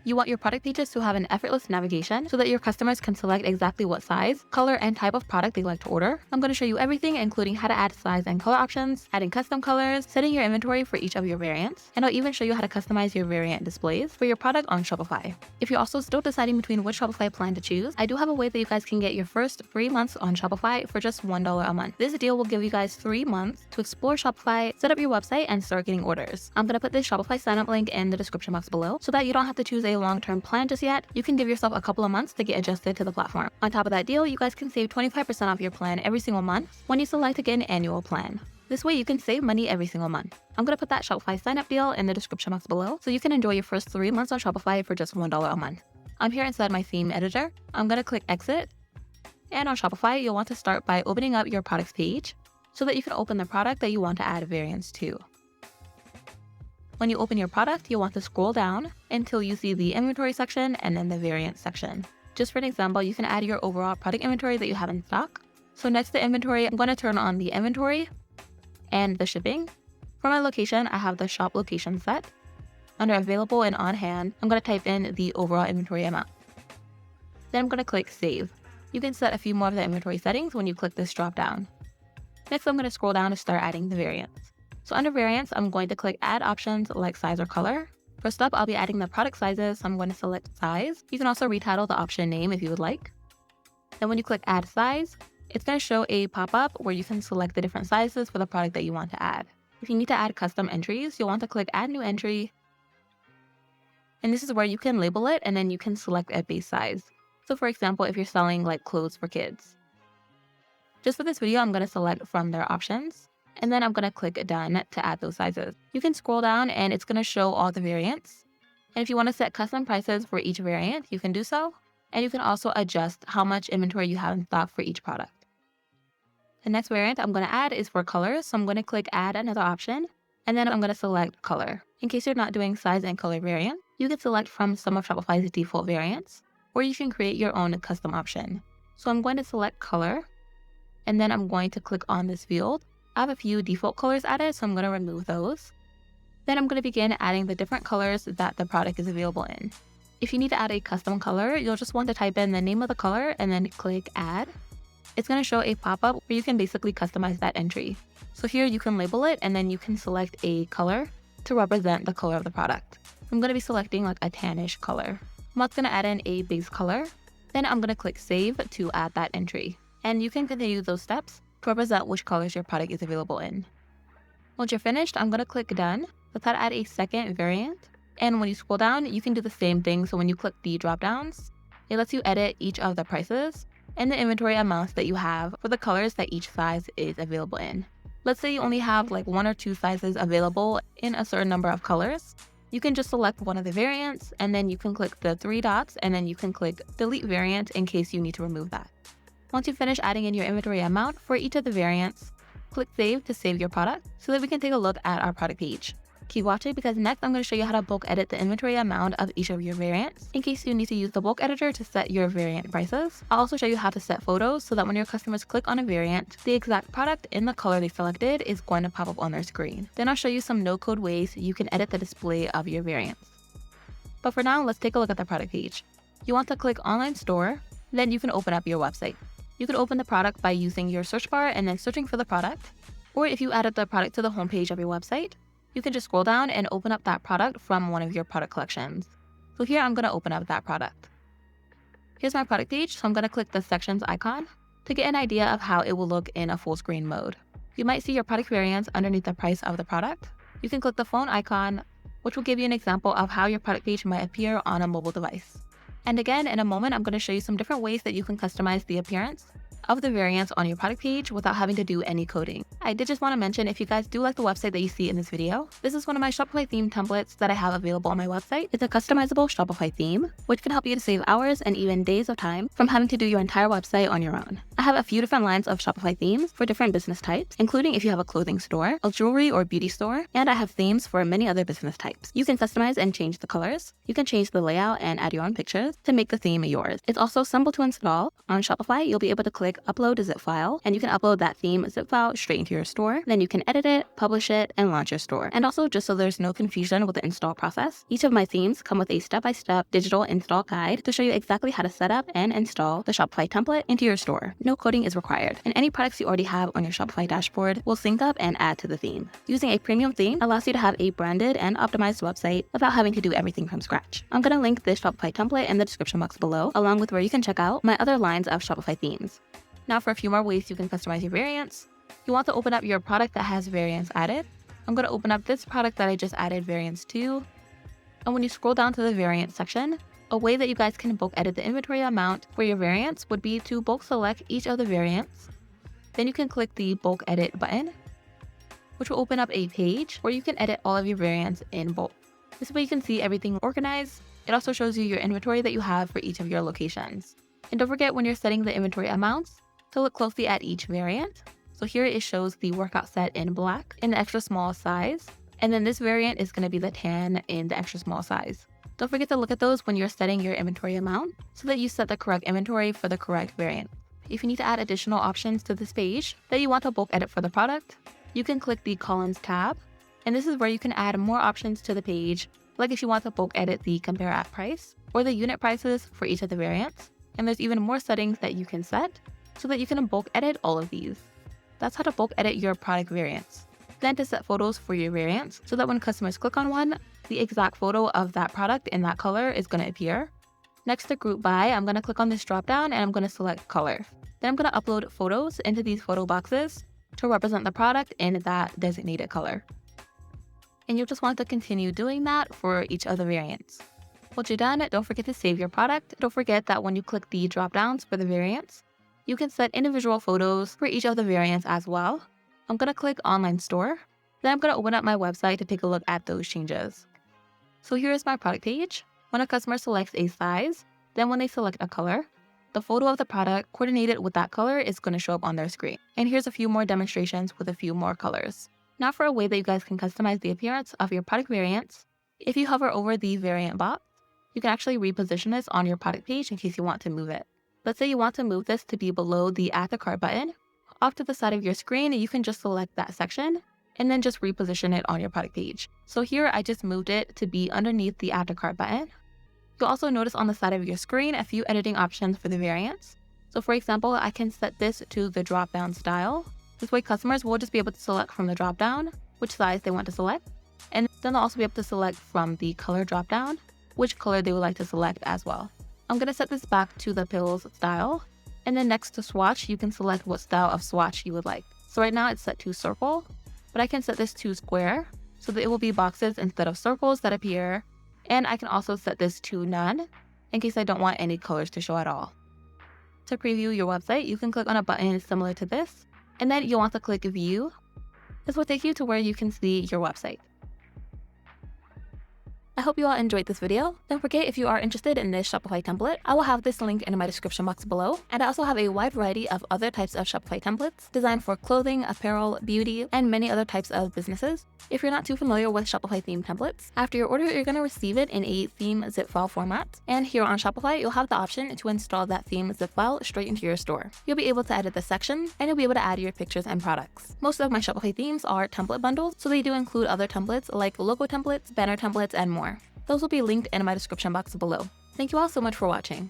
You want your product pages to have an effortless navigation so that your customers can select exactly what size, color, and type of product they like to order. I'm going to show you everything, including how to add size and color options, adding custom colors, setting your inventory for each of your variants, and I'll even show you how to customize your variant displays for your product on Shopify. If you're also still deciding between which Shopify plan to choose, I do have a way that you guys can get your first 3 months on Shopify for just $1 a month. This deal will give you guys 3 months to explore Shopify, set up your website, and start getting orders. I'm going to put this Shopify sign-up link in the description box below so that you don't have to choose a long-term plan just yet. You can give yourself a couple of months to get adjusted to the platform. On top of that deal, you guys can save 25% off your plan every single month when you select to get an annual plan. This way you can save money every single month. I'm going to put that Shopify sign-up deal in the description box below so you can enjoy your first 3 months on Shopify for just $1 a month. I'm here inside my theme editor. I'm going to click exit. And on Shopify, you'll want to start by opening up your products page so that you can open the product that you want to add variants to. When you open your product, you'll want to scroll down until you see the inventory section and then the variant section. Just for an example, you can add your overall product inventory that you have in stock. So next to inventory, I'm going to turn on the inventory and the shipping. For my location, I have the shop location set. Under available and on hand, I'm going to type in the overall inventory amount. Then I'm going to click save. You can set a few more of the inventory settings when you click this drop down. Next, I'm going to scroll down to start adding the variants. So under variants, I'm going to click add options like size or color. First up, I'll be adding the product sizes, so I'm going to select size. You can also retitle the option name if you would like. Then when you click add size, it's going to show a pop-up where you can select the different sizes for the product that you want to add. If you need to add custom entries, you'll want to click add new entry. And this is where you can label it and then you can select a base size. So for example, if you're selling like clothes for kids. Just for this video, I'm going to select from their options. And then I'm going to click done to add those sizes. You can scroll down and it's going to show all the variants. And if you want to set custom prices for each variant, you can do so. And you can also adjust how much inventory you have in stock for each product. The next variant I'm going to add is for colors. So I'm going to click add another option. And then I'm going to select color. In case you're not doing size and color variant, you can select from some of Shopify's default variants, or you can create your own custom option. So I'm going to select color. And then I'm going to click on this field. I have a few default colors added, so I'm going to remove those. Then I'm going to begin adding the different colors that the product is available in. If you need to add a custom color, you'll just want to type in the name of the color and then click add. It's going to show a pop-up where you can basically customize that entry. So here you can label it and then you can select a color to represent the color of the product. I'm going to be selecting like a tannish color. I'm also going to add in a base color. Then I'm going to click save to add that entry. And you can continue those steps to represent which colors your product is available in. Once you're finished, I'm going to click done. Let's add a second variant. And when you scroll down, you can do the same thing. So when you click the drop downs, it lets you edit each of the prices and the inventory amounts that you have for the colors that each size is available in. Let's say you only have like 1 or 2 sizes available in a certain number of colors. You can just select one of the variants and then you can click the 3 dots and then you can click delete variant in case you need to remove that. Once you finish adding in your inventory amount for each of the variants, click save to save your product so that we can take a look at our product page. Keep watching because next I'm going to show you how to bulk edit the inventory amount of each of your variants in case you need to use the bulk editor to set your variant prices. I'll also show you how to set photos so that when your customers click on a variant, the exact product in the color they selected is going to pop up on their screen. Then I'll show you some no-code ways you can edit the display of your variants. But for now, let's take a look at the product page. You want to click online store, then you can open up your website. You can open the product by using your search bar and then searching for the product. Or if you added the product to the homepage of your website, you can just scroll down and open up that product from one of your product collections. So here I'm going to open up that product. Here's my product page, so I'm going to click the sections icon to get an idea of how it will look in a full screen mode. You might see your product variants underneath the price of the product. You can click the phone icon, which will give you an example of how your product page might appear on a mobile device. And again, in a moment, I'm going to show you some different ways that you can customize the appearance of the variants on your product page without having to do any coding. I did just want to mention, if you guys do like the website that you see in this video, this is one of my Shopify theme templates that I have available on my website. It's a customizable Shopify theme, which can help you to save hours and even days of time from having to do your entire website on your own. I have a few different lines of Shopify themes for different business types, including if you have a clothing store, a jewelry or beauty store, and I have themes for many other business types. You can customize and change the colors. You can change the layout and add your own pictures to make the theme yours. It's also simple to install. On Shopify, you'll be able to click click upload a zip file, and you can upload that theme zip file straight into your store. Then you can edit it, publish it, and launch your store. And also, just so there's no confusion with the install process, each of my themes come with a step-by-step digital install guide to show you exactly how to set up and install the Shopify template into your store. No coding is required, and any products you already have on your Shopify dashboard will sync up and add to the theme. Using a premium theme allows you to have a branded and optimized website without having to do everything from scratch. I'm going to link this Shopify template in the description box below, along with where you can check out my other lines of Shopify themes. Now for a few more ways you can customize your variants. You want to open up your product that has variants added. I'm going to open up this product that I just added variants to. And when you scroll down to the variant section, a way that you guys can bulk edit the inventory amount for your variants would be to bulk select each of the variants. Then you can click the bulk edit button, which will open up a page where you can edit all of your variants in bulk. This way you can see everything organized. It also shows you your inventory that you have for each of your locations. And don't forget, when you're setting the inventory amounts, to look closely at each variant. So here it shows the workout set in black in the extra small size. And then this variant is going to be the tan in the extra small size. Don't forget to look at those when you're setting your inventory amount so that you set the correct inventory for the correct variant. If you need to add additional options to this page that you want to bulk edit for the product, you can click the columns tab. And this is where you can add more options to the page, like if you want to bulk edit the compare at price or the unit prices for each of the variants. And there's even more settings that you can set so that you can bulk edit all of these. That's how to bulk edit your product variants. Then to set photos for your variants so that when customers click on one, the exact photo of that product in that color is going to appear. Next to group by, I'm going to click on this drop down and I'm going to select color. Then I'm going to upload photos into these photo boxes to represent the product in that designated color. And you'll just want to continue doing that for each of the variants. Once you're done, don't forget to save your product. Don't forget that when you click the drop downs for the variants, you can set individual photos for each of the variants as well. I'm going to click online store. Then I'm going to open up my website to take a look at those changes. So here is my product page. When a customer selects a size, then when they select a color, the photo of the product coordinated with that color is going to show up on their screen. And here's a few more demonstrations with a few more colors. Now for a way that you guys can customize the appearance of your product variants. If you hover over the variant box, you can actually reposition this on your product page in case you want to move it. Let's say you want to move this to be below the add to cart button. Off to the side of your screen, you can just select that section and then just reposition it on your product page. So here I just moved it to be underneath the add to cart button. You'll also notice on the side of your screen a few editing options for the variants. So for example, I can set this to the drop down style. This way customers will just be able to select from the drop down which size they want to select. And then they'll also be able to select from the color drop down which color they would like to select as well. I'm going to set this back to the pills style. And then next to swatch, you can select what style of swatch you would like. So right now it's set to circle, but I can set this to square so that it will be boxes instead of circles that appear. And I can also set this to none in case I don't want any colors to show at all. To preview your website, you can click on a button similar to this, and then you'll want to click view. This will take you to where you can see your website. I hope you all enjoyed this video. Don't forget, if you are interested in this Shopify template, I will have this link in my description box below. And I also have a wide variety of other types of Shopify templates designed for clothing, apparel, beauty, and many other types of businesses. If you're not too familiar with Shopify theme templates, after your order, you're going to receive it in a theme zip file format. And here on Shopify, you'll have the option to install that theme zip file straight into your store. You'll be able to edit the section, and you'll be able to add your pictures and products. Most of my Shopify themes are template bundles, so they do include other templates like logo templates, banner templates, and more. Those will be linked in my description box below. Thank you all so much for watching.